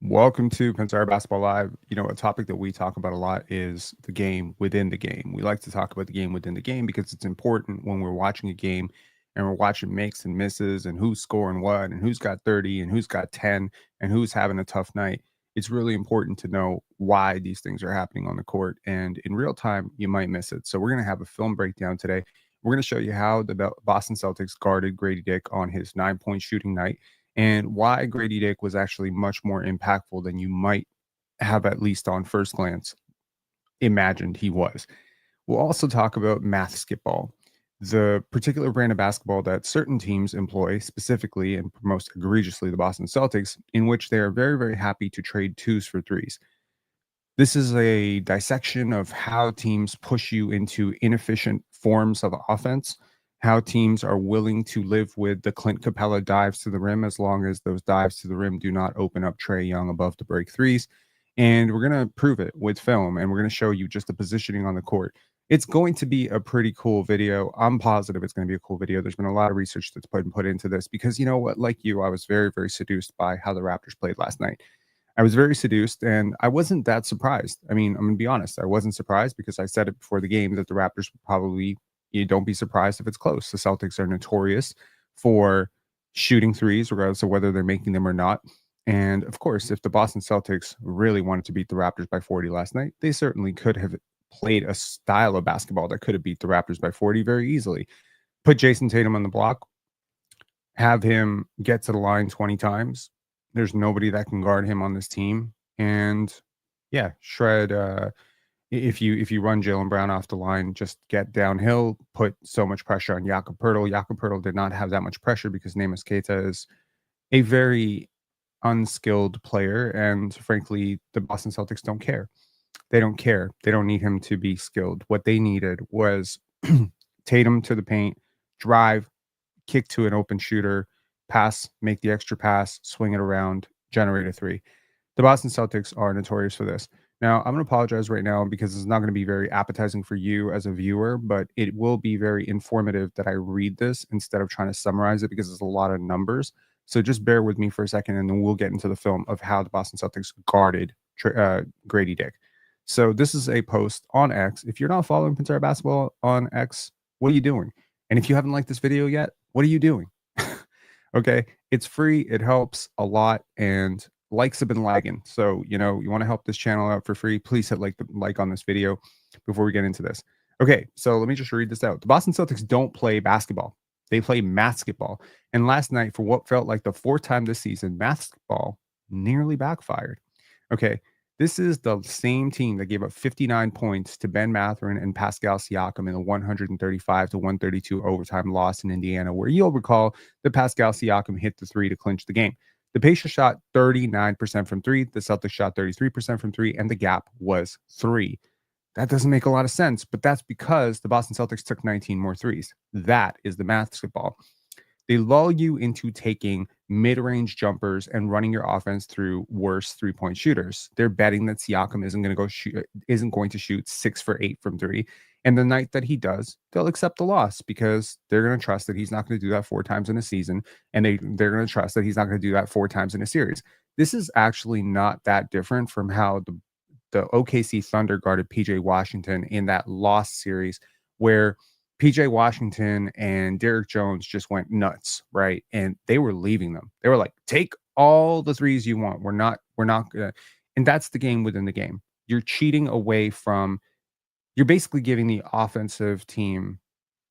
Welcome to Pensare Basketball Live. A topic that we talk about a lot is the game within the game. We like to talk about the game within the game because it's important when we're watching a game and we're watching makes and misses and who's scoring what and who's got 30 and who's got 10 and who's having a tough night. It's really important to know why these things are happening on the court. And in real time, you might miss it. So we're going to have a film breakdown today. We're going to show you how the Boston Celtics guarded Gradey Dick on his 9-point shooting night and why Gradey Dick was actually much more impactful than you might have, at least on first glance, imagined he was. We'll also talk about Mathsketball, the particular brand of basketball that certain teams employ, specifically and most egregiously the Boston Celtics, in which they are very, very happy to trade twos for threes. This is a dissection of how teams push you into inefficient forms of offense, how teams are willing to live with the Clint Capella dives to the rim as long as those dives to the rim do not open up Trae Young above the break threes. And we're going to prove it with film, and we're going to show you just the positioning on the court. It's going to be a pretty cool video. I'm positive it's going to be a cool video. There's been a lot of research that's been put into this because, you know what, like you, I was very, very seduced by how the Raptors played last night. I was very seduced and I wasn't that surprised. I mean, I'm going to be honest. I wasn't surprised because I said it before the game that the Raptors would probably, you don't be surprised if it's close. The Celtics are notorious for shooting threes, regardless of whether they're making them or not. And of course, if the Boston Celtics really wanted to beat the Raptors by 40 last night, they certainly could have played a style of basketball that could have beat the Raptors by 40 very easily. Put Jason Tatum on the block, have him get to the line 20 times. There's nobody that can guard him on this team. And yeah, shred. If you run Jaylen Brown off the line, just get downhill, put so much pressure on Jakob. Jakob did not have that much pressure because Neemias Queta is a very unskilled player. And frankly, the Boston Celtics don't care. They don't care. They don't need him to be skilled. What they needed was Tatum to the paint, drive, kick to an open shooter, pass, make the extra pass, swing it around, generate a three. The Boston Celtics are notorious for this. Now, I'm going to apologize right now because it's not going to be very appetizing for you as a viewer, but it will be very informative that I read this instead of trying to summarize it because there's a lot of numbers. So just bear with me for a second and then we'll get into the film of how the Boston Celtics guarded Gradey Dick. So this is a post on X. If you're not following Pensare Basketball on X, what are you doing? And if you haven't liked this video yet, what are you doing? Okay, it's free. It helps a lot, and likes have been lagging. So you want to help this channel out for free. Please hit like on this video before we get into this. Okay, so let me just read this out. The Boston Celtics don't play basketball; they play Mathsketball. And last night, for what felt like the fourth time this season, Mathsketball nearly backfired. Okay, this is the same team that gave up 59 points to Ben Mathurin and Pascal Siakam in a 135-132 overtime loss in Indiana, where you'll recall that Pascal Siakam hit the three to clinch the game. The Pacers shot 39% from three, the Celtics shot 33% from three, and the gap was 3. That doesn't make a lot of sense, but that's because the Boston Celtics took 19 more threes. That is the basketball. They lull you into taking mid-range jumpers and running your offense through worse three-point shooters. They're betting that Siakam isn't going to shoot 6 for 8 from 3. And the night that he does, they'll accept the loss because they're going to trust that he's not going to do that 4 times in a season, and they're going to trust that he's not going to do that 4 times in a series. This is actually not that different from how the OKC Thunder guarded PJ Washington in that lost series where PJ Washington and Derrick Jones just went nuts, right? And they were leaving them. They were like, take all the threes you want. We're not gonna. And that's the game within the game. You're cheating away from, you're basically giving the offensive team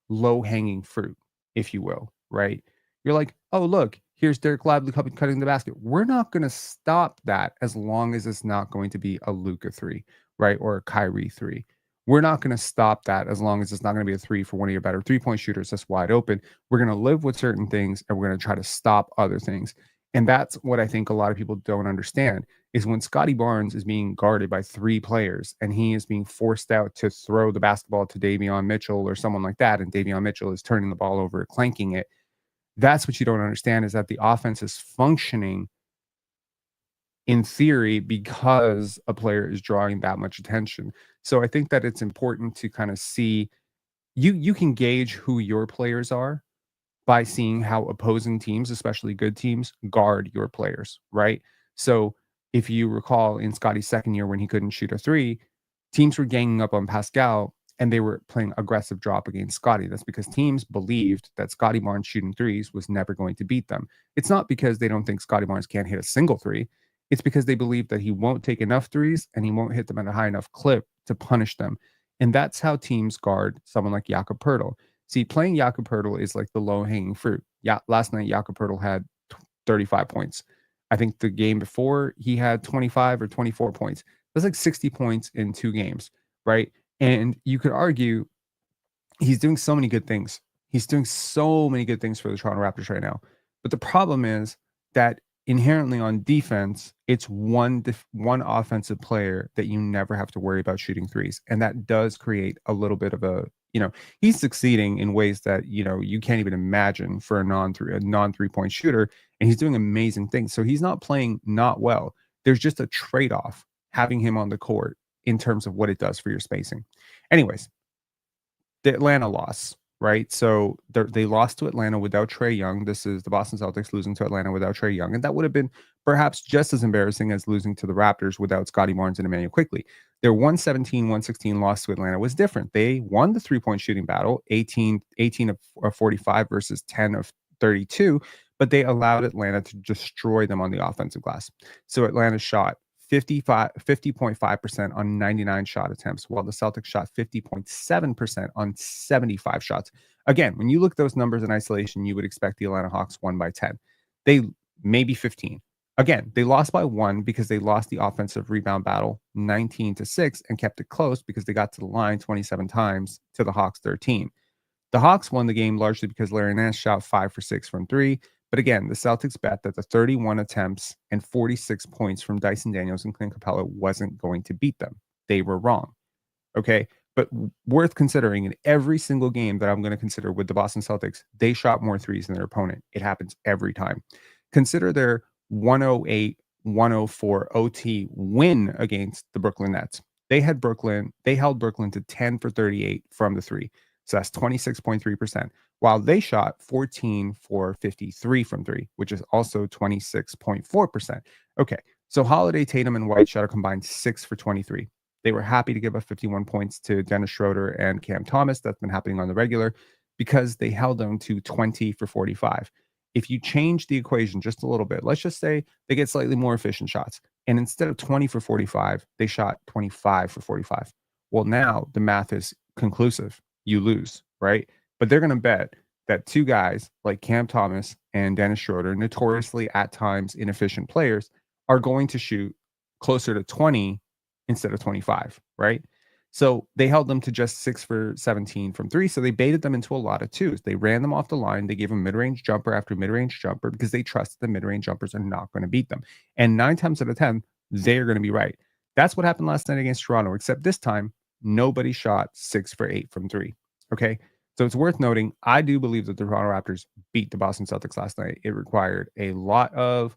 low-hanging fruit, if you will, right? You're like, oh, look, here's Derek Lively cutting the basket. We're not going to stop that as long as it's not going to be a Luka 3, right? Or a Kyrie 3. We're not going to stop that as long as it's not going to be a 3 for one of your better three-point shooters that's wide open. We're going to live with certain things and we're going to try to stop other things. And that's what I think a lot of people don't understand is when Scotty Barnes is being guarded by 3 players and he is being forced out to throw the basketball to Davion Mitchell or someone like that, and Davion Mitchell is turning the ball over, clanking it. That's what you don't understand is that the offense is functioning in theory because a player is drawing that much attention. So I think that it's important to kind of see, you can gauge who your players are by seeing how opposing teams, especially good teams, guard your players, right? So if you recall in Scotty's second year when he couldn't shoot a three, teams were ganging up on Pascal and they were playing aggressive drop against Scotty. That's because teams believed that Scotty Barnes shooting threes was never going to beat them. It's not because they don't think Scotty Barnes can't hit a single three. It's because they believe that he won't take enough threes and he won't hit them at a high enough clip to punish them. And that's how teams guard someone like Jakob Poeltl. See, playing Jakob Poeltl is like the low-hanging fruit. Yeah, last night Jakob Poeltl had 35 points. I think the game before he had 25 or 24 points. That's like 60 points in 2 games, right? And you could argue he's doing so many good things. He's doing so many good things for the Toronto Raptors right now. But the problem is that inherently on defense, it's one offensive player that you never have to worry about shooting threes. And that does create a little bit of a, he's succeeding in ways that, you can't even imagine for a non 3-point shooter. And he's doing amazing things. So he's not playing not well. There's just a trade-off having him on the court in terms of what it does for your spacing. Anyways, the Atlanta loss, right? So they lost to Atlanta without Trae Young. This is the Boston Celtics losing to Atlanta without Trae Young. And that would have been perhaps just as embarrassing as losing to the Raptors without Scotty Barnes and Emmanuel Quickley. Their 117-116 loss to Atlanta was different. They won the three-point shooting battle, 18 of 45 versus 10 of 32, but they allowed Atlanta to destroy them on the offensive glass. So Atlanta shot 50.5% on 99 shot attempts, while the Celtics shot 50.7% on 75 shots. Again, when you look at those numbers in isolation, you would expect the Atlanta Hawks won by 10. They maybe 15. Again, they lost by 1 because they lost the offensive rebound battle 19-6 and kept it close because they got to the line 27 times to the Hawks 13. The Hawks won the game largely because Larry Nance shot 5 for 6 from 3. But again, the Celtics bet that the 31 attempts and 46 points from Dyson Daniels and Clint Capella wasn't going to beat them. They were wrong. Okay. But worth considering, in every single game that I'm going to consider with the Boston Celtics, they shot more threes than their opponent. It happens every time. Consider their 108-104 OT win against the Brooklyn Nets. They held Brooklyn to 10 for 38 from the three. So that's 26.3%, while they shot 14 for 53 from three, which is also 26.4%. Okay, so Holiday, Tatum, and White shot a combined 6 for 23. They were happy to give up 51 points to Dennis Schroeder and Cam Thomas. That's been happening on the regular because they held them to 20 for 45. If you change the equation just a little bit, let's just say they get slightly more efficient shots. And instead of 20 for 45, they shot 25 for 45. Well, now the math is conclusive. You lose, right? But they're going to bet that two guys like Cam Thomas and Dennis Schroeder, notoriously at times inefficient players, are going to shoot closer to 20 instead of 25, right? So they held them to just 6 for 17 from 3. So they baited them into a lot of twos. They ran them off the line. They gave them mid-range jumper after mid-range jumper because they trust the mid-range jumpers are not going to beat them. And 9 times out of 10, they're going to be right. That's what happened last night against Toronto, except this time, nobody shot 6 for 8 from 3. Okay. So it's worth noting, I do believe that the Toronto Raptors beat the Boston Celtics last night. It required a lot of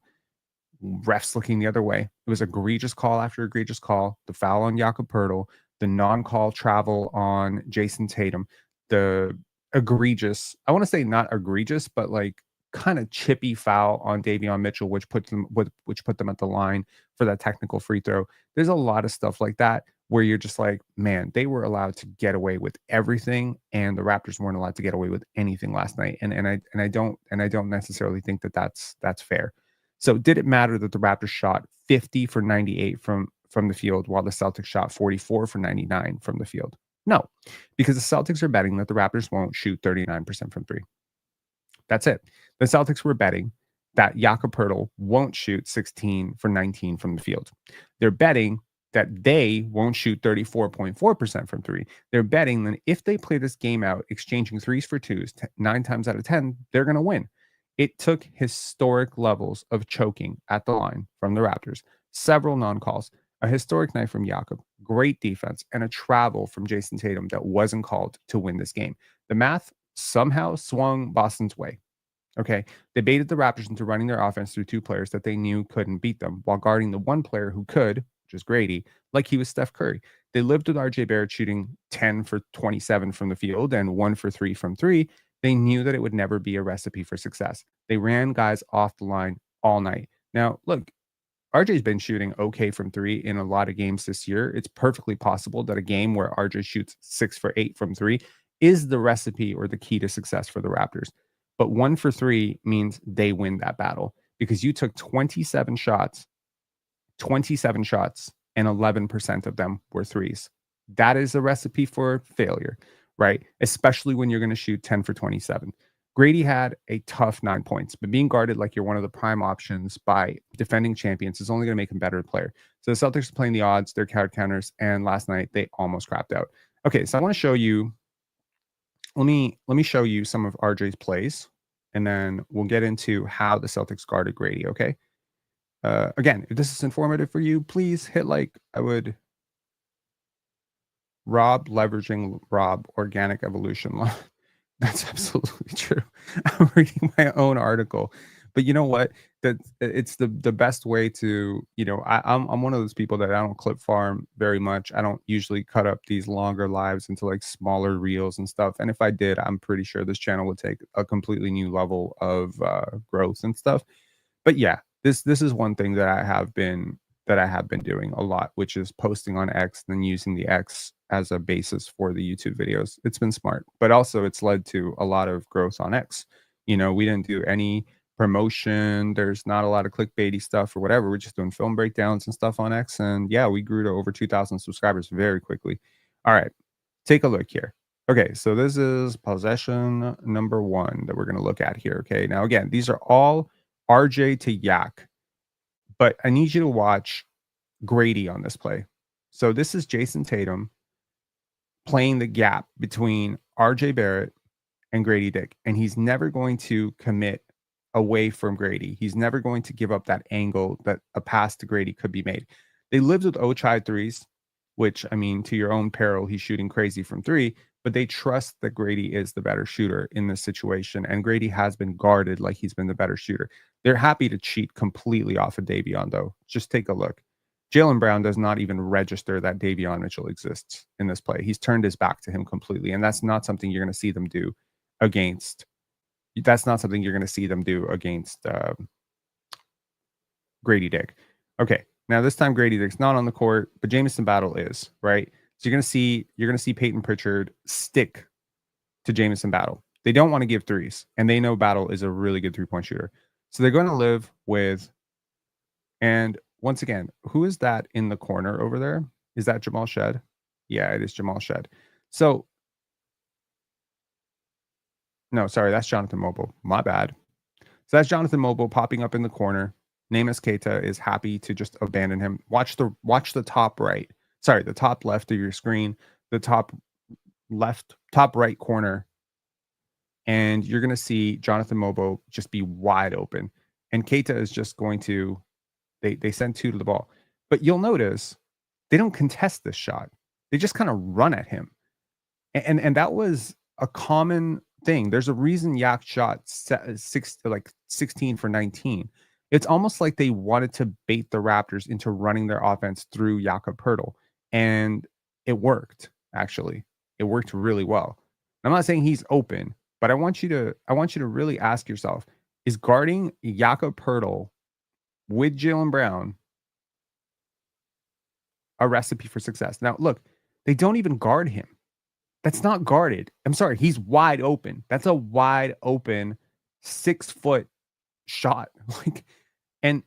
refs looking the other way. It was egregious call after egregious call. The foul on Jakob Poeltl, the non-call travel on Jason Tatum, the egregious, I want to say not egregious, but like kind of chippy foul on Davion Mitchell, which put them at the line for that technical free throw. There's a lot of stuff like that where you're just like, man, they were allowed to get away with everything, and the Raptors weren't allowed to get away with anything last night. And I don't necessarily think that that's fair. So did it matter that the Raptors shot 50 for 98 from the field while the Celtics shot 44 for 99 from the field? No, because the Celtics are betting that the Raptors won't shoot 39% from three. That's it. The Celtics were betting that Jakob Poeltl won't shoot 16 for 19 from the field. They're betting that they won't shoot 34.4% from three. They're betting that if they play this game out, exchanging threes for twos 9 times out of 10, they're going to win. It took historic levels of choking at the line from the Raptors, several non-calls, a historic night from Jakob, great defense, and a travel from Jason Tatum that wasn't called to win this game. The math somehow swung Boston's way. Okay, they baited the Raptors into running their offense through 2 players that they knew couldn't beat them while guarding the one player who could, which is Gradey, like he was Steph Curry. They lived with RJ Barrett shooting 10 for 27 from the field and 1 for 3 from 3. They knew that it would never be a recipe for success. They ran guys off the line all night. Now, look, RJ's been shooting okay from three in a lot of games this year. It's perfectly possible that a game where RJ shoots 6 for 8 from three is the recipe or the key to success for the Raptors. But 1 for 3 means they win that battle because you took 27 shots, and 11% of them were threes. That is a recipe for failure, right? Especially when you're going to shoot 10 for 27. Gradey had a tough 9 points, but being guarded like you're one of the prime options by defending champions is only going to make him a better player. So the Celtics are playing the odds, they're counters, and last night they almost crapped out. Okay, so I want to show you. Let me show you some of RJ's plays, and then we'll get into how the Celtics guarded Gradey. Okay. Again, if this is informative for you, please hit like. I would. Rob leveraging Rob organic evolution law. That's absolutely true. I'm reading my own article, but you know what? That it's the best way to, I'm one of those people that I don't clip farm very much. I don't usually cut up these longer lives into like smaller reels and stuff. And if I did, I'm pretty sure this channel would take a completely new level of growth and stuff. But yeah, this is one thing that I have been doing a lot, which is posting on X and then using the X as a basis for the YouTube videos. It's been smart, but also it's led to a lot of growth on X. We didn't do any promotion. There's not a lot of clickbaity stuff or whatever. We're just doing film breakdowns and stuff on X. And yeah, we grew to over 2,000 subscribers very quickly. All right, take a look here. Okay, so this is possession number 1 that we're going to look at here. Okay, now again, these are all RJ to Yak, but I need you to watch Gradey on this play. So this is Jason Tatum playing the gap between RJ Barrett and Gradey Dick, and he's never going to commit away from Gradey. He's never going to give up that angle that a pass to Gradey could be made. They lived with Ochai threes, which, I mean, to your own peril, he's shooting crazy from three, but they trust that Gradey is the better shooter in this situation, and Gradey has been guarded like he's been the better shooter. They're happy to cheat completely off of Davion, though. Just take a look. Jaylen Brown does not even register that Davion Mitchell exists in this play. He's turned his back to him completely, and that's not something you're going to see them do against. That's not something you're going to see them do against Gradey Dick. Okay, now this time Gradey Dick's not on the court, but Jamison Battle is, right? So you're going to see Peyton Pritchard stick to Jamison Battle. They don't want to give threes, and they know Battle is a really good three-point shooter. So they're going to live with, and once again, who is that in the corner over there? Is that Jamal Shead? Yeah, it is Jamal Shead. So, no, sorry, that's Jonathan Mobile. My bad. So that's Jonathan Mobile popping up in the corner. Nemes Keita is happy to just abandon him. Watch the top right. Sorry, the top left of your screen, the top right corner. And you're going to see Jonathan Mobile just be wide open. And Keita is just going to, they send 2 to the ball. But you'll notice they don't contest this shot. They just kind of run at him. And that was a common thing. There's a reason Yak shot 16 for 19. It's almost like they wanted to bait the Raptors into running their offense through Jakob Poeltl. And it worked, actually. It worked really well. I'm not saying he's open, but I want you to really ask yourself, is guarding Jakob Poeltl with Jaylen Brown a recipe for success? Now, look, they don't even guard him. That's not guarded. I'm sorry, he's wide open. That's a wide open 6-foot shot. And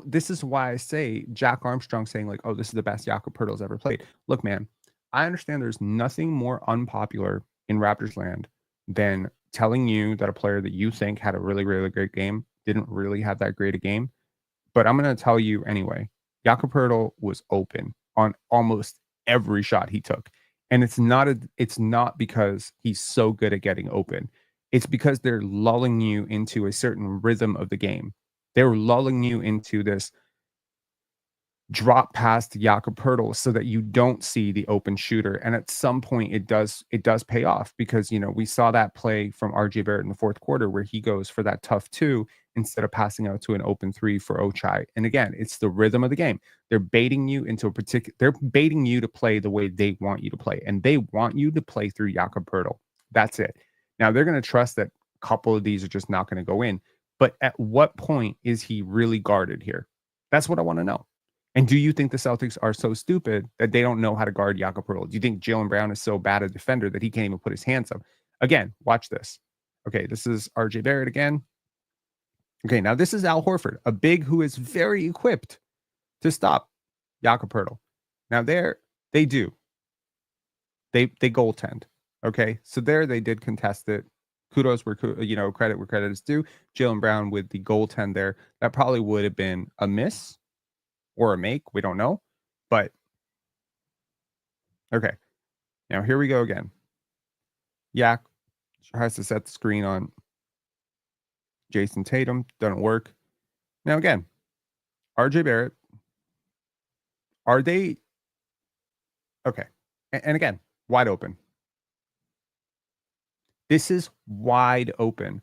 this is why I say Jack Armstrong saying like, oh, this is the best Jakob Poeltl's ever played. Look, man, I understand there's nothing more unpopular in Raptors land than telling you that a player that you think had a really, really great game didn't really have that great a game. But I'm going to tell you anyway, Jakob Poeltl was open on almost every shot he took. And it's not because he's so good at getting open. It's because they're lulling you into a certain rhythm of the game. They're lulling you into this drop past Jakob Poeltl so that you don't see the open shooter. And at some point it does pay off because, we saw that play from RJ Barrett in the fourth quarter where he goes for that tough 2 instead of passing out to an open 3 for Ochai. And again, it's the rhythm of the game. They're baiting you they're baiting you to play the way they want you to play. And they want you to play through Jakob Poeltl. That's it. Now they're going to trust that a couple of these are just not going to go in. But at what point is he really guarded here? That's what I want to know. And do you think the Celtics are so stupid that they don't know how to guard Jakob Poeltl? Do you think Jaylen Brown is so bad a defender that he can't even put his hands up? Again, watch this. Okay, this is RJ Barrett again. Okay, now this is Al Horford, a big who is very equipped to stop Jakob Poeltl. Now they do. They goaltend. Okay, so there they did contest it. Kudos where credit where credit is due. Jaylen Brown with the goaltend there. That probably would have been a miss or a make. We don't know. But okay, now here we go again. Yak tries to set the screen on Jason Tatum. Doesn't work. Now again, RJ Barrett. Are they okay? And again, wide open. This is wide open.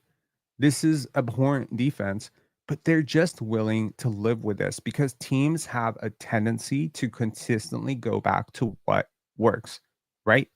This is abhorrent defense, but they're just willing to live with this because teams have a tendency to consistently go back to what works, right?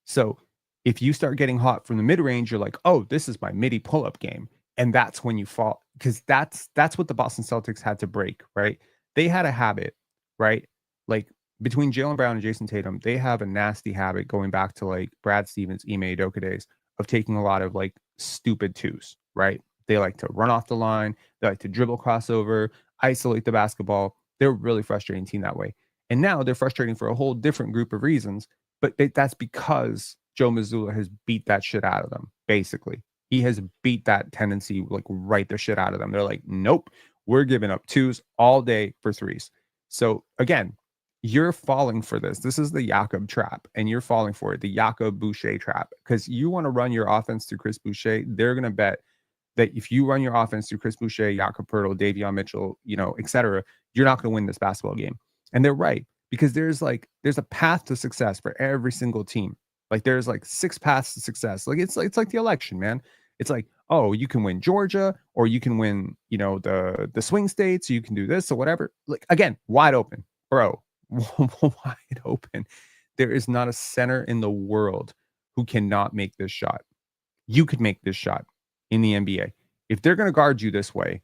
So if you start getting hot from the mid range, you're like, oh, this is my midi pull up game. And that's when you fall because that's what the Boston Celtics had to break, right? They had a habit, right? Like between Jaylen Brown and Jason Tatum, they have a nasty habit going back to like Brad Stevens, Ime Udoka days of taking a lot of like stupid twos, right? They like to run off the line. They like to dribble crossover, isolate the basketball. They're a really frustrating team that way. And now they're frustrating for a whole different group of reasons. But that's because Joe Mazzulla has beat that shit out of them, basically. He has beat that tendency, like right the shit out of them. They're like, nope, we're giving up twos all day for threes. So again, you're falling for this. This is the Jakob trap, and you're falling for it, the Jakob Boucher trap, because you want to run your offense through Chris Boucher. They're going to bet that if you run your offense through Chris Boucher, Jakob Poeltl, Davion Mitchell, et cetera, you're not going to win this basketball game. And they're right, because there's a path to success for every single team. Like there's like 6 paths to success. Like it's like the election, man. It's like, oh, you can win Georgia, or you can win, the swing states, you can do this or whatever. Like again, wide open, bro. Wide open. There is not a center in the world who cannot make this shot. You could make this shot in the NBA. If they're going to guard you this way,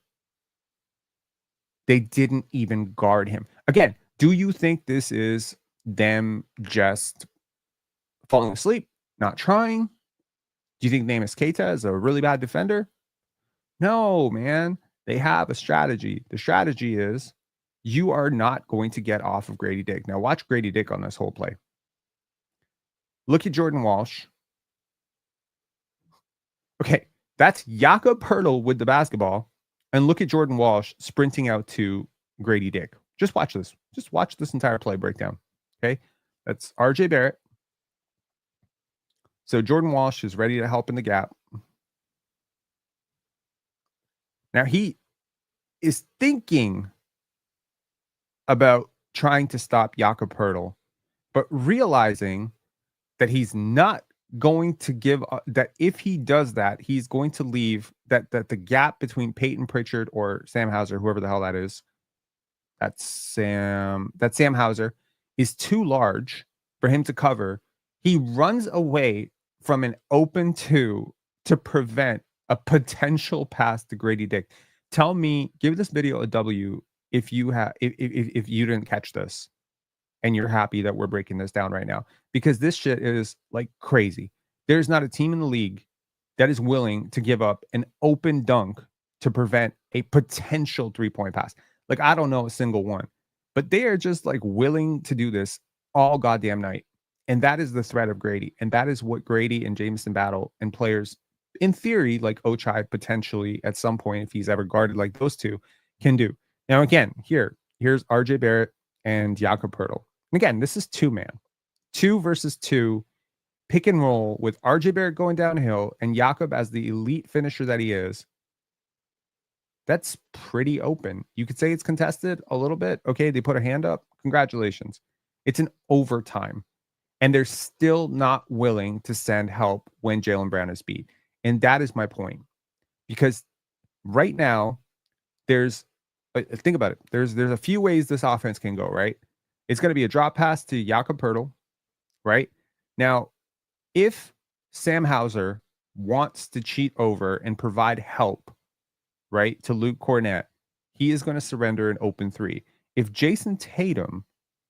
they didn't even guard him. Again, do you think this is them just falling asleep, not trying? Do you think Neemias Queta is a really bad defender? No, man. They have a strategy. The strategy is you are not going to get off of Gradey Dick. Now watch Gradey Dick on this whole play. Look at Jordan Walsh. Okay, that's Jakob Poeltl with the basketball. And look at Jordan Walsh sprinting out to Gradey Dick. Just watch this. Just watch this entire play breakdown. Okay, that's RJ Barrett. So Jordan Walsh is ready to help in the gap. Now he is thinking about trying to stop Jakob Poeltl, but realizing that he's not going to give that if he does that, he's going to leave that the gap between Peyton Pritchard or Sam Hauser, whoever the hell that is, that's Sam Hauser, is too large for him to cover. He runs away from an open 2 to prevent a potential pass to Gradey Dick. Tell me, give this video a W if you didn't catch this and you're happy that we're breaking this down right now, because this shit is like crazy. There's not a team in the league that is willing to give up an open dunk to prevent a potential 3-point pass. Like, I don't know a single one, but they are just like willing to do this all goddamn night. And that is the threat of Gradey. And that is what Gradey and Jameson battle, and players in theory, like Ochai potentially at some point, if he's ever guarded like those two, can do. Now, again, here's RJ Barrett and Jakob Poeltl. Again, this is 2-man, 2 versus 2, pick and roll with RJ Barrett going downhill and Jakob as the elite finisher that he is. That's pretty open. You could say it's contested a little bit. Okay, they put a hand up. Congratulations. It's an overtime. And they're still not willing to send help when Jaylen Brown is beat. And that is my point. Because right now, think about it. There's a few ways this offense can go, right? It's going to be a drop pass to Jakob Poeltl, right? Now, if Sam Hauser wants to cheat over and provide help, right, to Luke Cornett, he is going to surrender an open three. If Jason Tatum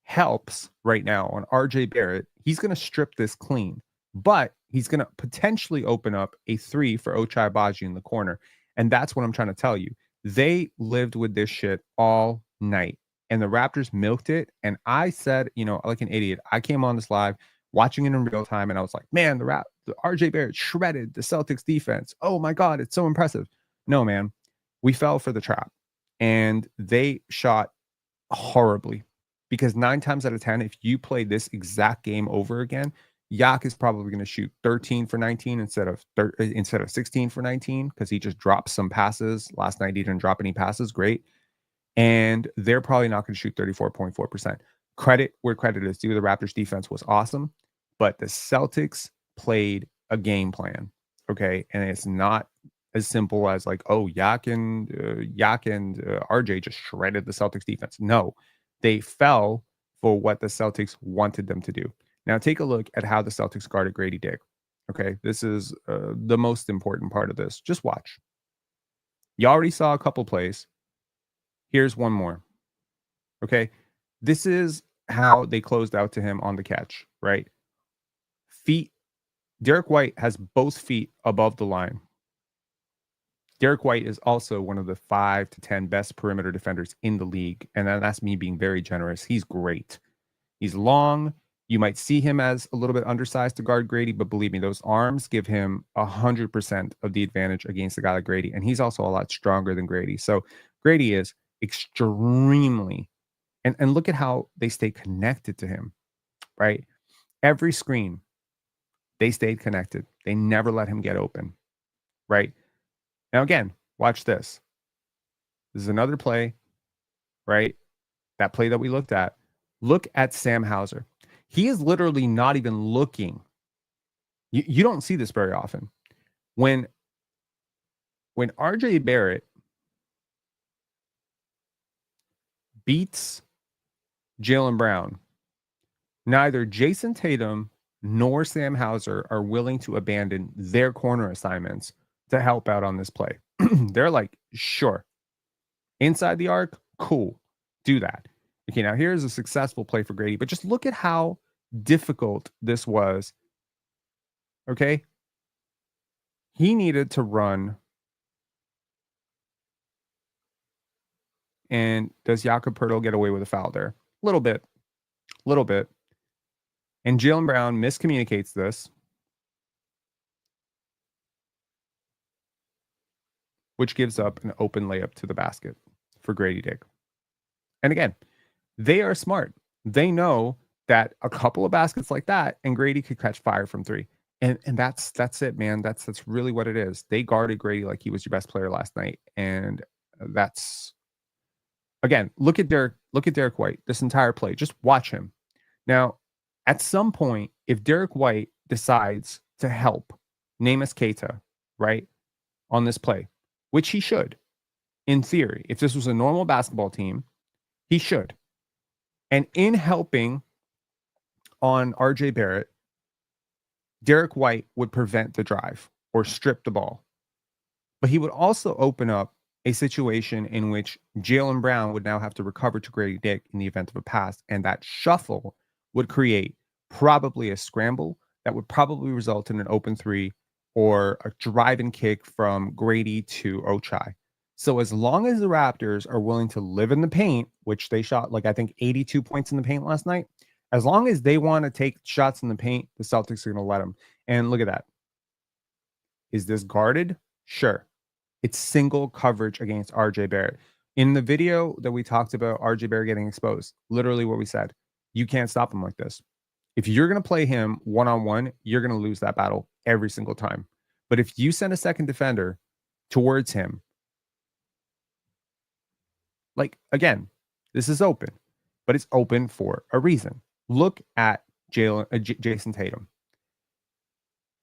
helps right now on RJ Barrett, he's going to strip this clean, but he's going to potentially open up a three for Ochai Agbaji in the corner. And that's what I'm trying to tell you. They lived with this shit all night, and the Raptors milked it. And I said, like an idiot, I came on this live watching it in real time, and I was like, man, the RJ Barrett shredded the Celtics defense. Oh my God, it's so impressive. No, man, we fell for the trap, and they shot horribly, because 9 times out of 10, if you play this exact game over again, Yak is probably going to shoot 13 for 19 instead of 16 for 19, because he just dropped some passes. Last night, he didn't drop any passes. Great. And they're probably not going to shoot 34.4%. Credit where credit is due. The Raptors defense was awesome, but the Celtics played a game plan. Okay. And it's not as simple as like, oh, Yak and RJ just shredded the Celtics defense. No, they fell for what the Celtics wanted them to do. Now take a look at how the Celtics guarded Gradey Dick. Okay, this is the most important part of this. Just watch. You already saw a couple plays. Here's one more. Okay, this is how they closed out to him on the catch, right? Feet. Derek White has both feet above the line. Derek White is also one of the 5 to 10 best perimeter defenders in the league. And that's me being very generous. He's great. He's long. You might see him as a little bit undersized to guard Gradey, but believe me, those arms give him 100% of the advantage against a guy like Gradey. And he's also a lot stronger than Gradey. So Gradey is extremely, and look at how they stay connected to him, right? Every screen, they stayed connected. They never let him get open, right? Now, again, watch this. This is another play, right? That play that we looked at. Look at Sam Hauser. He is literally not even looking. You don't see this very often. When RJ Barrett beats Jaylen Brown, neither Jason Tatum nor Sam Hauser are willing to abandon their corner assignments to help out on this play. They're like, sure. Inside the arc, cool. Do that. Okay, now here's a successful play for Gradey, but just look at how difficult this was. Okay? He needed to run. And does Jakob get away with a foul there? Little bit. And Jaylen Brown miscommunicates this, which gives up an open layup to the basket for Gradey Dick. And again, they are smart. They know that a couple of baskets like that, and Gradey could catch fire from 3. And that's it, man. That's really what it is. They guarded Gradey like he was your best player last night. And that's, again, look at Derek White, this entire play. Just watch him. Now, at some point, if Derek White decides to help Neemias Queta, right, on this play, which he should, in theory, if this was a normal basketball team, he should. And in helping on RJ Barrett, Derek White would prevent the drive or strip the ball. But he would also open up a situation in which Jaylen Brown would now have to recover to Gradey Dick in the event of a pass. And that shuffle would create probably a scramble that would probably result in an open 3 or a drive and kick from Gradey to Ochai. So as long as the Raptors are willing to live in the paint, which they shot like I think 82 points in the paint last night, as long as they want to take shots in the paint, the Celtics are going to let them. And look at that. Is this guarded? Sure. It's single coverage against RJ Barrett. In the video that we talked about RJ Barrett getting exposed, literally what we said, you can't stop him like this. If you're going to play him one-on-one, you're going to lose that battle every single time. But if you send a second defender towards him, like, again, this is open, but it's open for a reason. Look at Jason Tatum.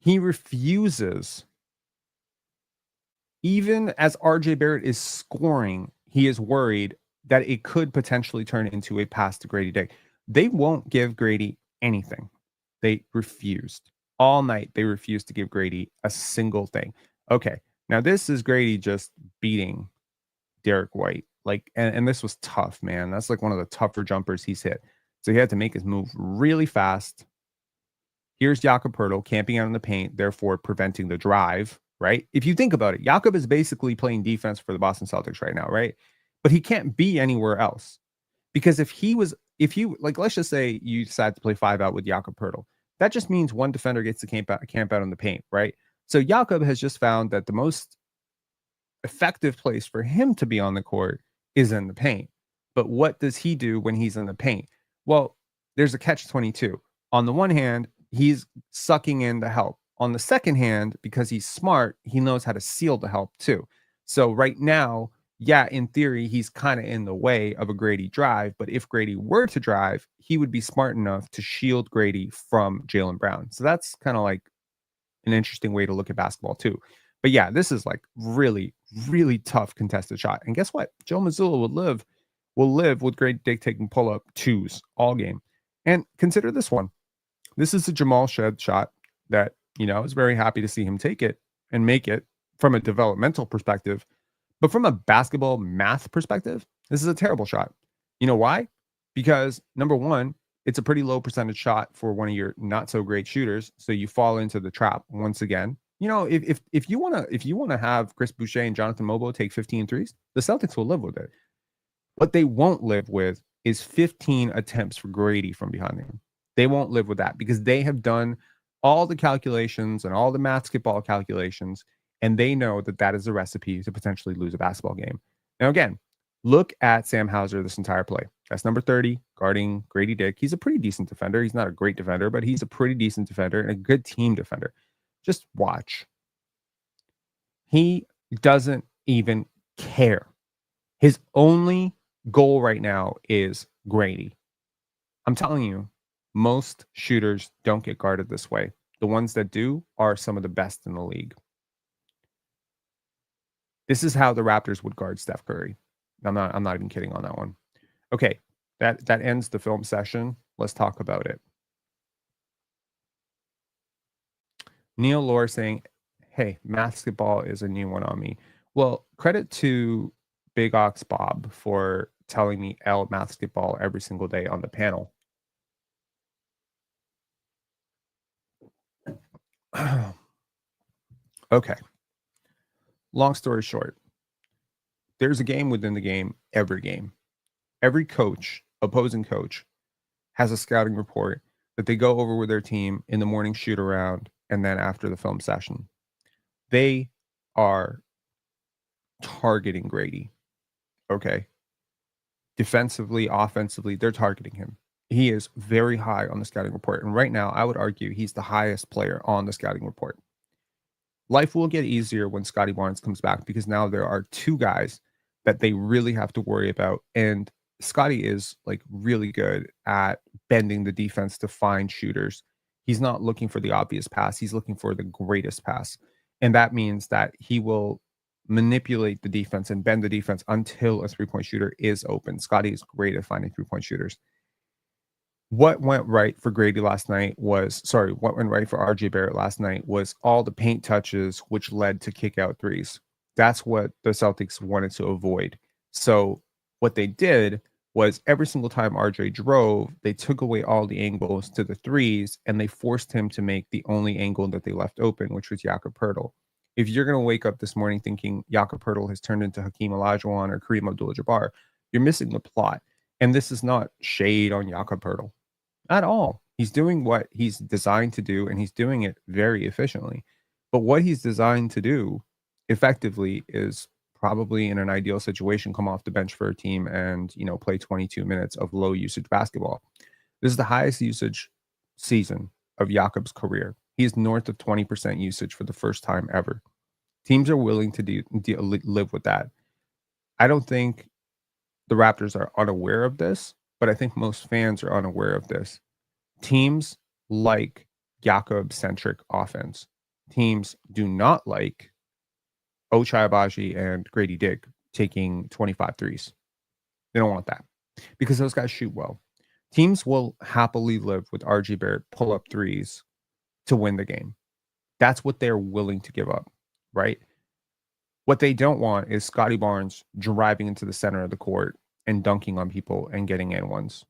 He refuses, even as RJ Barrett is scoring, he is worried that it could potentially turn into a pass to Gradey Dick. They won't give Gradey anything. They refused. All night, they refused to give Gradey a single thing. Okay, now this is Gradey just beating Derek White. Like, and this was tough, man. That's like one of the tougher jumpers he's hit. So he had to make his move really fast. Here's Jakob camping out in the paint, therefore preventing the drive, right? If you think about it, Jakob is basically playing defense for the Boston Celtics right now, right? But he can't be anywhere else. Because if you like, let's just say you decide to play 5 out with Jakob, that just means one defender gets to camp out in the paint, right? So Jakob has just found that the most effective place for him to be on the court is in the paint. But what does he do when he's in the paint? Well, there's a catch-22. On the one hand, he's sucking in the help. On the second hand, because he's smart, he knows how to seal the help too. So right now, yeah, in theory, he's kind of in the way of a Gradey drive. But if Gradey were to drive, he would be smart enough to shield Gradey from Jaylen Brown. So that's kind of like an interesting way to look at basketball too. But yeah, this is like really, really tough contested shot. And guess what? Joe Mazzulla will live with Gradey Dick taking pull-up twos all game. And consider this one. This is a Jamal Shead shot that, I was very happy to see him take it and make it from a developmental perspective. But from a basketball math perspective, this is a terrible shot. You know why? Because number one, it's a pretty low percentage shot for one of your not so great shooters. So you fall into the trap once again. If you want to have Chris Boucher and Jonathan Mobo take 15 threes, the Celtics will live with it. What they won't live with is 15 attempts for Gradey from behind them. They won't live with that because they have done all the calculations and all the Mathsketball calculations, and they know that that is a recipe to potentially lose a basketball game. Now, again, look at Sam Hauser this entire play. That's number 30, guarding Gradey Dick. He's a pretty decent defender. He's not a great defender, but he's a pretty decent defender and a good team defender. Just watch. He doesn't even care. His only goal right now is Gradey. I'm telling you, most shooters don't get guarded this way. The ones that do are some of the best in the league. This is how the Raptors would guard Steph Curry. I'm not even kidding on that one. Okay, that ends the film session. Let's talk about it. Neil Lore saying, hey, Mathsketball is a new one on me. Well, credit to Big Ox Bob for telling me L Mathsketball every single day on the panel. Okay. Long story short, there's a game within the game every game. Every coach, opposing coach, has a scouting report that they go over with their team in the morning shoot around and then after the film session. They are targeting Gradey. Okay. Defensively, offensively, they're targeting him. He is very high on the scouting report. And right now, I would argue he's the highest player on the scouting report. Life will get easier when Scotty Barnes comes back because now there are two guys that they really have to worry about. And Scotty is like really good at bending the defense to find shooters. He's not looking for the obvious pass. He's looking for the greatest pass. And that means that he will manipulate the defense and bend the defense until a three-point shooter is open. Scotty is great at finding three-point shooters. What went right for Gradey last night what went right for RJ Barrett last night was all the paint touches, which led to kick out threes. That's what the Celtics wanted to avoid. So what they did was every single time RJ drove, they took away all the angles to the threes and they forced him to make the only angle that they left open, which was Jakob. If you're going to wake up this morning thinking Jakob has turned into Hakeem Olajuwon or Kareem Abdul-Jabbar, you're missing the plot. And this is not shade on Jakob at all. He's doing what he's designed to do, and he's doing it very efficiently. But what he's designed to do effectively is probably in an ideal situation, come off the bench for a team and, play 22 minutes of low usage basketball. This is the highest usage season of Jakob's career. He's north of 20% usage for the first time ever. Teams are willing to live with that. I don't think the Raptors are unaware of this, but I think most fans are unaware of this. Teams like Jakob-centric offense. Teams do not like Ochai Agbaji and Gradey Dick taking 25 threes. They don't want that because those guys shoot well. Teams will happily live with RJ Barrett pull-up threes to win the game. That's what they're willing to give up, right? What they don't want is Scotty Barnes driving into the center of the court and dunking on people and getting in ones.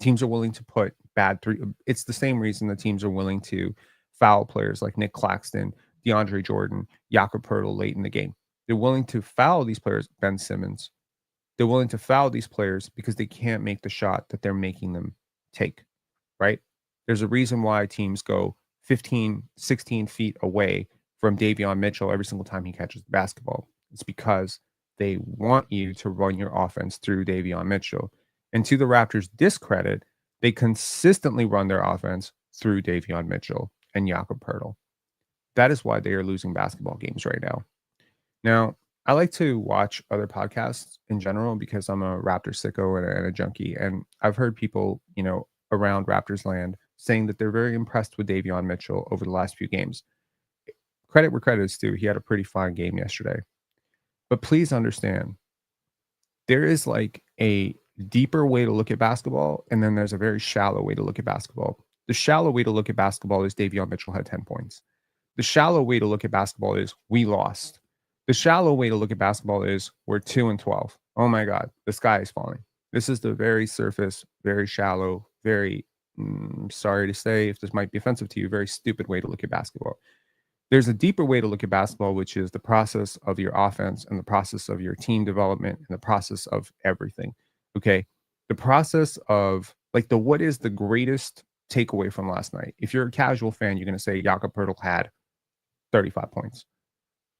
Teams are willing to put bad three. It's the same reason the teams are willing to foul players like Nick Claxton, DeAndre Jordan, Jakob late in the game. They're willing to foul these players, Ben Simmons. They're willing to foul these players because they can't make the shot that they're making them take, right? There's a reason why teams go 15, 16 feet away from Davion Mitchell every single time he catches the basketball. It's because they want you to run your offense through Davion Mitchell. And to the Raptors' discredit, they consistently run their offense through Davion Mitchell and Jakob. That is why they are losing basketball games right now. Now, I like to watch other podcasts in general because I'm a Raptor sicko and a junkie. And I've heard people, around Raptors land saying that they're very impressed with Davion Mitchell over the last few games. Credit where credit is due. He had a pretty fine game yesterday. But please understand, there is like a deeper way to look at basketball, and then there's a very shallow way to look at basketball. The shallow way to look at basketball is Davion Mitchell had 10 points. The shallow way to look at basketball is we lost. The shallow way to look at basketball is we're 2-12. Oh my God, the sky is falling. This is the very surface, very shallow, very, sorry to say if this might be offensive to you, very stupid way to look at basketball. There's a deeper way to look at basketball, which is the process of your offense and the process of your team development and the process of everything. Okay. The process of what is the greatest takeaway from last night? If you're a casual fan, you're going to say Jakob had 35 points.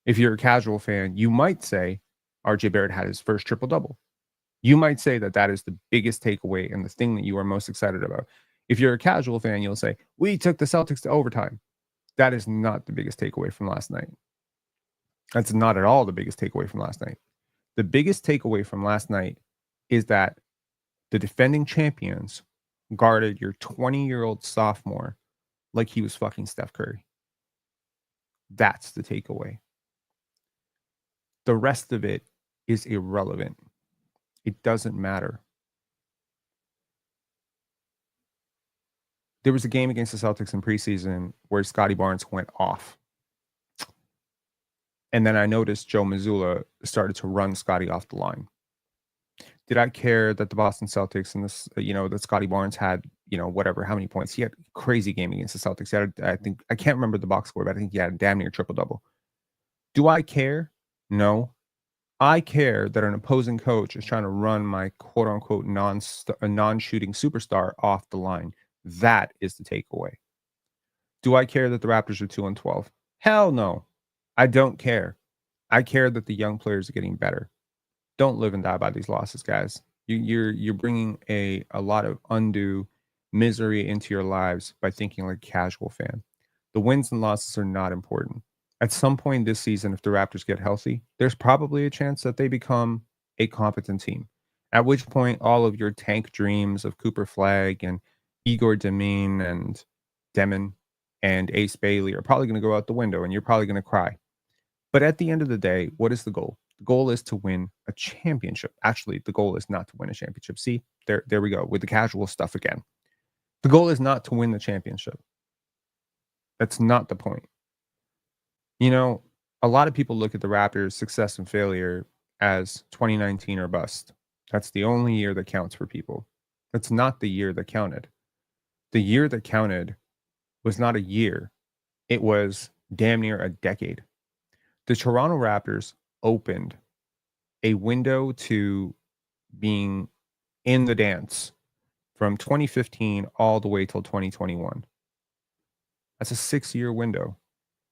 If you're a casual fan, you might say RJ Barrett had his first triple double. You might say that is the biggest takeaway and the thing that you are most excited about. If you're a casual fan, you'll say, we took the Celtics to overtime. That is not the biggest takeaway from last night. That's not at all the biggest takeaway from last night. The biggest takeaway from last night is that the defending champions guarded your 20-year-old sophomore like he was fucking Steph Curry. That's the takeaway. The rest of it is irrelevant. It doesn't matter. There was a game against the Celtics in preseason where Scotty Barnes went off. And then I noticed Joe Mazzulla started to run Scotty off the line. Did I care that the Boston Celtics and this, that Scotty Barnes had, whatever, how many points? He had a crazy game against the Celtics. He had, I can't remember the box score, but I think he had a damn near triple-double. Do I care? No. I care that an opposing coach is trying to run my quote-unquote non-shooting superstar off the line. That is the takeaway. Do I care that the Raptors are 2-12? Hell no. I don't care. I care that the young players are getting better. Don't live and die by these losses, guys. You're bringing a lot of undue misery into your lives by thinking like a casual fan. The wins and losses are not important. At some point this season, if the Raptors get healthy, there's probably a chance that they become a competent team. At which point, all of your tank dreams of Cooper Flagg and Igor Demon and Ace Bailey are probably going to go out the window, and you're probably going to cry. But at the end of the day, what is the goal? The goal is to win a championship. Actually, the goal is not to win a championship. See, there we go with the casual stuff again. The goal is not to win the championship. That's not the point. A lot of people look at the Raptors' success and failure as 2019 or bust. That's the only year that counts for people. That's not the year that counted. The year that counted was not a year. It was damn near a decade. The Toronto Raptors opened a window to being in the dance from 2015 all the way till 2021. That's a 6-year window.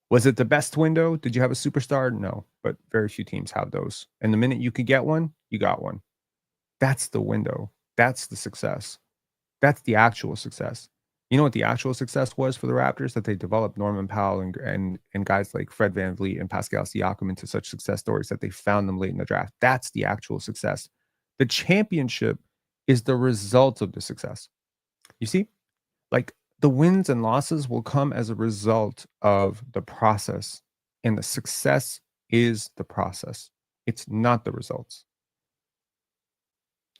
Was it the best window? Did you have a superstar? No, but very few teams have those. And the minute you could get one, you got one. That's the window. That's the success. That's the actual success. You know what the actual success was for the Raptors? That they developed Norman Powell and guys like Fred VanVleet and Pascal Siakam into such success stories that they found them late in the draft. That's the actual success. The championship is the result of the success. You see, like the wins and losses will come as a result of the process, and the success is the process. It's not the results.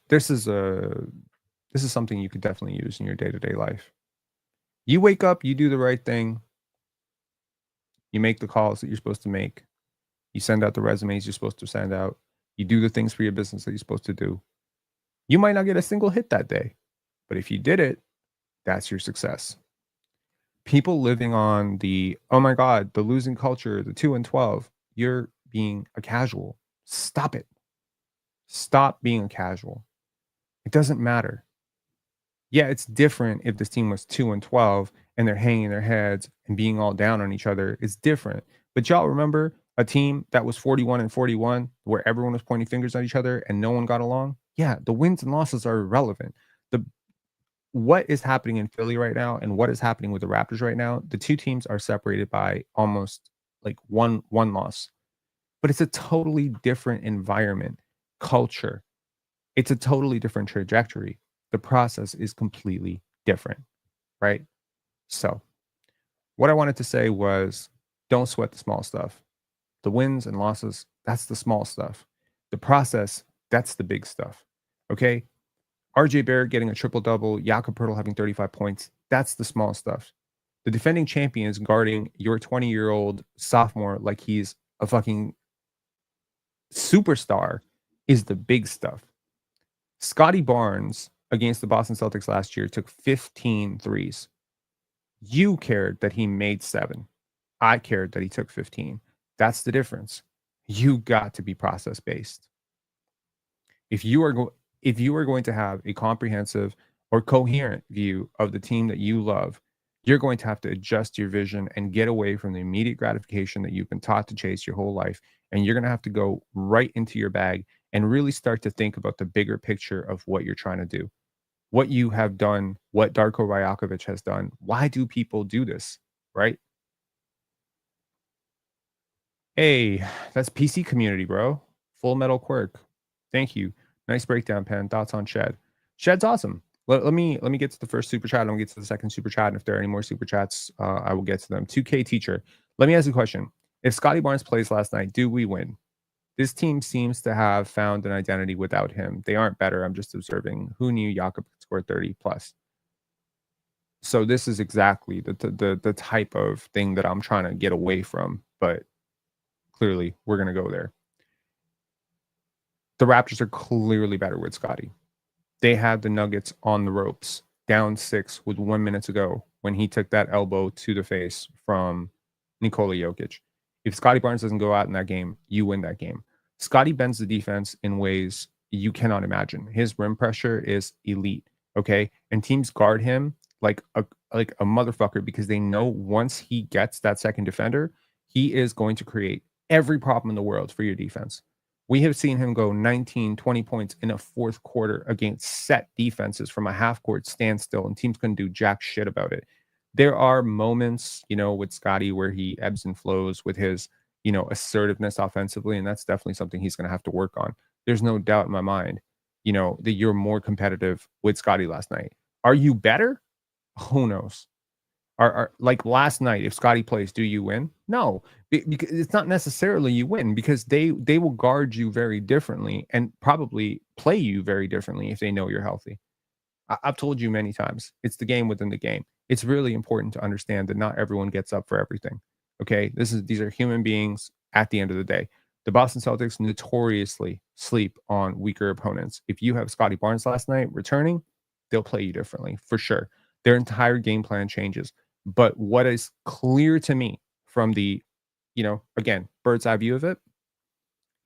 This is something you could definitely use in your day-to-day life. You wake up, you do the right thing, you make the calls that you're supposed to make, You send out the resumes you're supposed to send out. You do the things for your business that you're supposed to do. You might not get a single hit that day, but if you did it, that's your success. People living on the, oh my God, the losing culture, the 2 and 12, you're being a casual. Stop it. Stop being a casual. It doesn't matter. Yeah, it's different if this team was 2 and 12 and they're hanging their heads and being all down on each other. It's different. But y'all remember a team that was 41 and 41 where everyone was pointing fingers at each other and no one got along? Yeah, the wins and losses are irrelevant. The What is happening in Philly right now and what is happening with the Raptors right now, the two teams are separated by almost like one loss. But it's a totally different environment, culture. It's a totally different trajectory. The process is completely different, right? So, what I wanted to say was don't sweat the small stuff. The wins and losses, that's the small stuff. The process, that's the big stuff. Okay? RJ Barrett getting a triple double, Jakob having 35 points, that's the small stuff. The defending champion is guarding your 20-year-old sophomore like he's a fucking superstar is the big stuff. Scotty Barnes against the Boston Celtics last year took 15 threes. You cared that he made 7. I cared that he took 15. That's the difference. You got to be process based. If you are going to have a comprehensive or coherent view of the team that you love, you're going to have to adjust your vision and get away from the immediate gratification that you've been taught to chase your whole life. And you're going to have to go right into your bag and really start to think about the bigger picture of what you're trying to do, what you have done, what Darko Rajakovic has done. Why do people do this, right? Hey, that's PC community, bro. Full Metal Quirk. Thank you. Nice breakdown, Pen. Thoughts on Shed? Shed's awesome. Let me get to the first super chat. I'm gonna get to the second super chat. And if there are any more super chats, I will get to them. 2K teacher. Let me ask you a question. If Scotty Barnes plays last night, do we win? This team seems to have found an identity without him. They aren't better. I'm just observing. Who knew Jakob could score 30 plus? So this is exactly the type of thing that I'm trying to get away from. But clearly, we're gonna go there. The Raptors are clearly better with Scotty. They had the Nuggets on the ropes, down 6 with 1 minute to go when he took that elbow to the face from Nikola Jokic. If Scotty Barnes doesn't go out in that game, you win that game. Scotty bends the defense in ways you cannot imagine. His rim pressure is elite, okay? And teams guard him like a motherfucker because they know once he gets that second defender, he is going to create every problem in the world for your defense. We have seen him go 19, 20 points in a fourth quarter against set defenses from a half court standstill, and teams couldn't do jack shit about it. There are moments, with Scotty where he ebbs and flows with his, assertiveness offensively, and that's definitely something he's going to have to work on. There's no doubt in my mind, that you're more competitive with Scotty last night. Are you better? Who knows? Are like last night, if Scotty plays, do you win? No, because it's not necessarily you win because they will guard you very differently and probably play you very differently if they know you're healthy. I've told you many times, it's the game within the game. It's really important to understand that not everyone gets up for everything. Okay, these are human beings at the end of the day. The Boston Celtics notoriously sleep on weaker opponents. If you have Scotty Barnes last night returning, they'll play you differently for sure. Their entire game plan changes. But what is clear to me from the, again, bird's eye view of it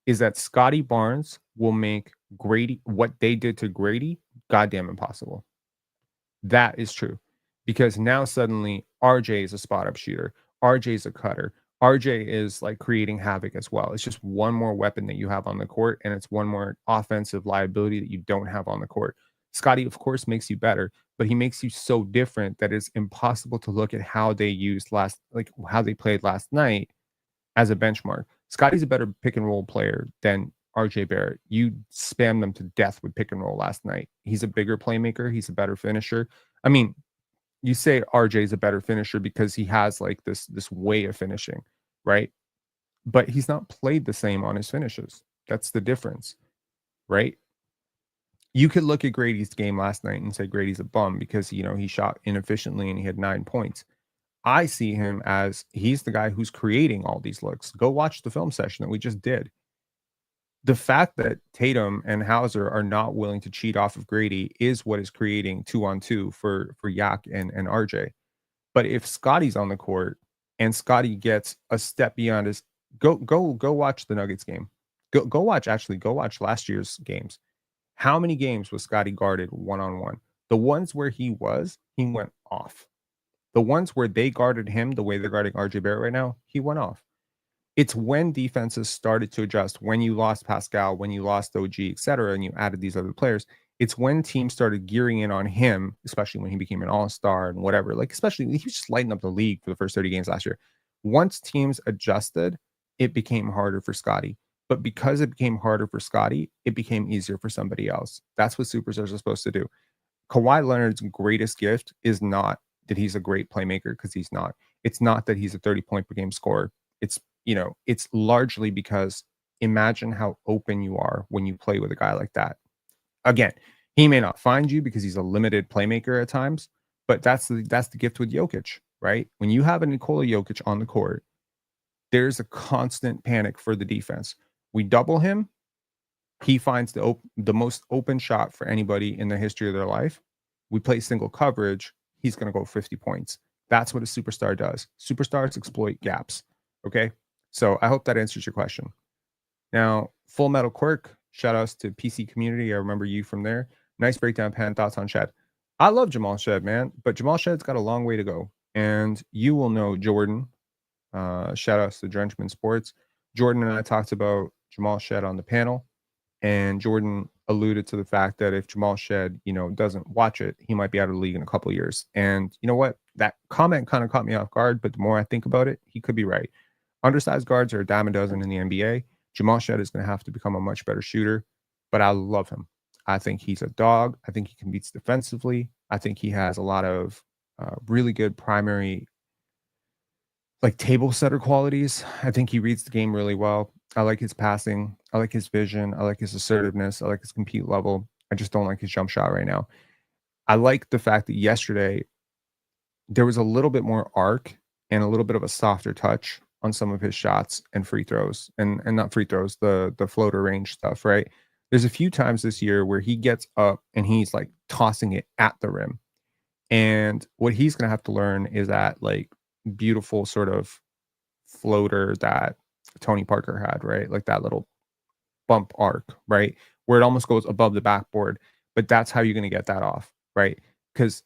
is that Scotty Barnes will make Gradey, what they did to Gradey, goddamn impossible. That is true. Because now suddenly RJ is a spot up shooter. RJ is a cutter. RJ is like creating havoc as well. It's just one more weapon that you have on the court, and it's one more offensive liability that you don't have on the court. Scotty, of course, makes you better, but he makes you so different that it's impossible to look at how they how they played last night as a benchmark. Scotty's a better pick and roll player than RJ Barrett. You spammed them to death with pick and roll last night. He's a bigger playmaker. He's a better finisher. I mean, you say RJ is a better finisher because he has like this way of finishing, right? But he's not played the same on his finishes. That's the difference, right? You could look at Gradey's game last night and say Gradey's a bum because he shot inefficiently and he had 9 points. I see him as he's the guy who's creating all these looks. Go watch the film session that we just did. The fact that Tatum and Hauser are not willing to cheat off of Gradey is what is creating 2-on-2 for Yak and RJ. But if Scotty's on the court and Scotty gets a step beyond his go watch the Nuggets game. Go watch last year's games. How many games was Scotty guarded one-on-one? The ones where he went off. The ones where they guarded him the way they're guarding RJ Barrett right now, he went off. It's when defenses started to adjust, when you lost Pascal, when you lost OG, et cetera, and you added these other players. It's when teams started gearing in on him, especially when he became an all-star and whatever. Like, especially, he was just lighting up the league for the first 30 games last year. Once teams adjusted, it became harder for Scotty. But because it became harder for Scotty, it became easier for somebody else. That's what superstars are supposed to do. Kawhi Leonard's greatest gift is not that he's a great playmaker, because he's not. It's not that he's a 30-point per game scorer. It's, it's largely because imagine how open you are when you play with a guy like that. Again, he may not find you because he's a limited playmaker at times, but that's the gift with Jokic, right? When you have a Nikola Jokic on the court, there's a constant panic for the defense. We double him, he finds the most open shot for anybody in the history of their life. We play single coverage, he's going to go 50 points. That's what a superstar does. Superstars exploit gaps. Okay, so I hope that answers your question. Now, Full Metal Quirk, shout outs to PC community. I remember you from there. Nice breakdown, Pan. Thoughts on Shead? I love Jamal Shead, man, but Jamal Shead's got a long way to go. And you will know Jordan. Shout outs to Drenchman Sports. Jordan and I talked about Jamal Shead on the panel, and Jordan alluded to the fact that if Jamal Shead, doesn't watch it, he might be out of the league in a couple of years. And you know what? That comment kind of caught me off guard, but the more I think about it, he could be right. Undersized guards are a dime a dozen in the NBA. Jamal Shead is going to have to become a much better shooter, but I love him. I think he's a dog. I think he competes defensively. I think he has a lot of really good primary, like, table setter qualities. I think he reads the game really well. I like his passing. I like his vision. I like his assertiveness. I like his compete level. I just don't like his jump shot right now. I like the fact that yesterday there was a little bit more arc and a little bit of a softer touch on some of his shots and free throws, and not free throws, the floater range stuff, right? There's a few times this year where he gets up and he's like tossing it at the rim. And what he's going to have to learn is that, like, beautiful sort of floater that Tony Parker had, right? Like that little bump arc, right? Where it almost goes above the backboard, but that's how you're going to get that off, right? Because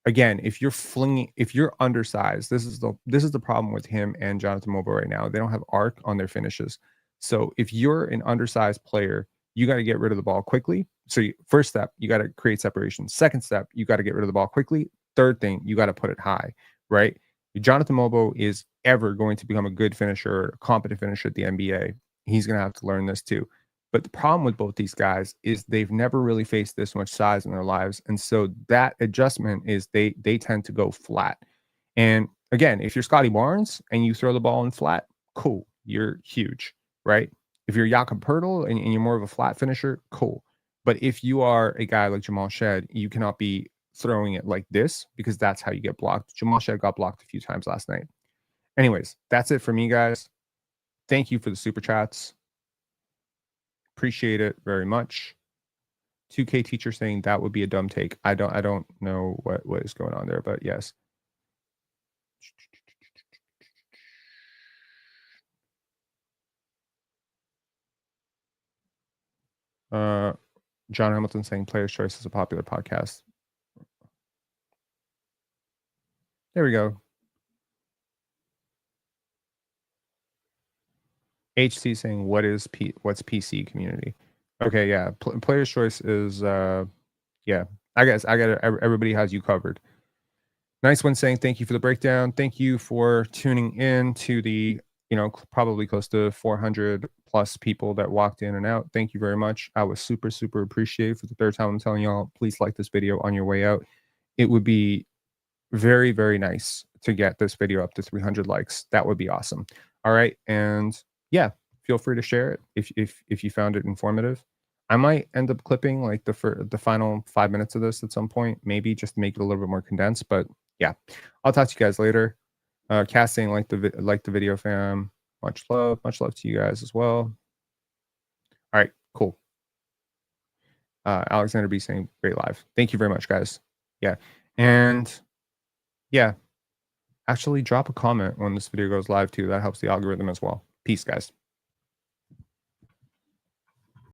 again, if you're undersized, this is the problem with him and Jonathan Mobo right now. They don't have arc on their finishes. So if you're an undersized player, you got to get rid of the ball quickly. So first step, you got to create separation. Second step, you got to get rid of the ball quickly. Third thing, you got to put it high, right? If Jonathan Mobo is ever going to become a good finisher, a competent finisher at the NBA, he's going to have to learn this too. But the problem with both these guys is they've never really faced this much size in their lives. And so that adjustment is they tend to go flat. And again, if you're Scotty Barnes and you throw the ball in flat, cool, you're huge, right? If you're Jakob Poeltl and you're more of a flat finisher, cool. But if you are a guy like Jamal Shead, you cannot be throwing it like this, because that's how you get blocked. Jamal Shead got blocked a few times last night. Anyways, that's it for me, guys. Thank you for the super chats. Appreciate it very much. 2K teacher saying that would be a dumb take. I don't know what is going on there, but yes. John Hamilton saying Player's Choice is a popular podcast. There we go. HC saying what's PC community? Okay, yeah. Player's Choice is yeah. I guess everybody has you covered. Nice one saying thank you for the breakdown. Thank you for tuning in to the, probably close to 400 plus people that walked in and out. Thank you very much. I was super, super appreciative. For the third time, I'm telling y'all, please like this video on your way out. It would be very, very nice to get this video up to 300 likes. That would be awesome. All right. And yeah, feel free to share it if you found it informative. I might end up clipping like the final 5 minutes of this at some point, maybe just to make it a little bit more condensed. But yeah, I'll talk to you guys later. Casting, like the video, fam. Much love to you guys as well. All right, cool. Alexander B saying great live. Thank you very much, guys. Yeah, and yeah, actually drop a comment when this video goes live too. That helps the algorithm as well. Peace, guys.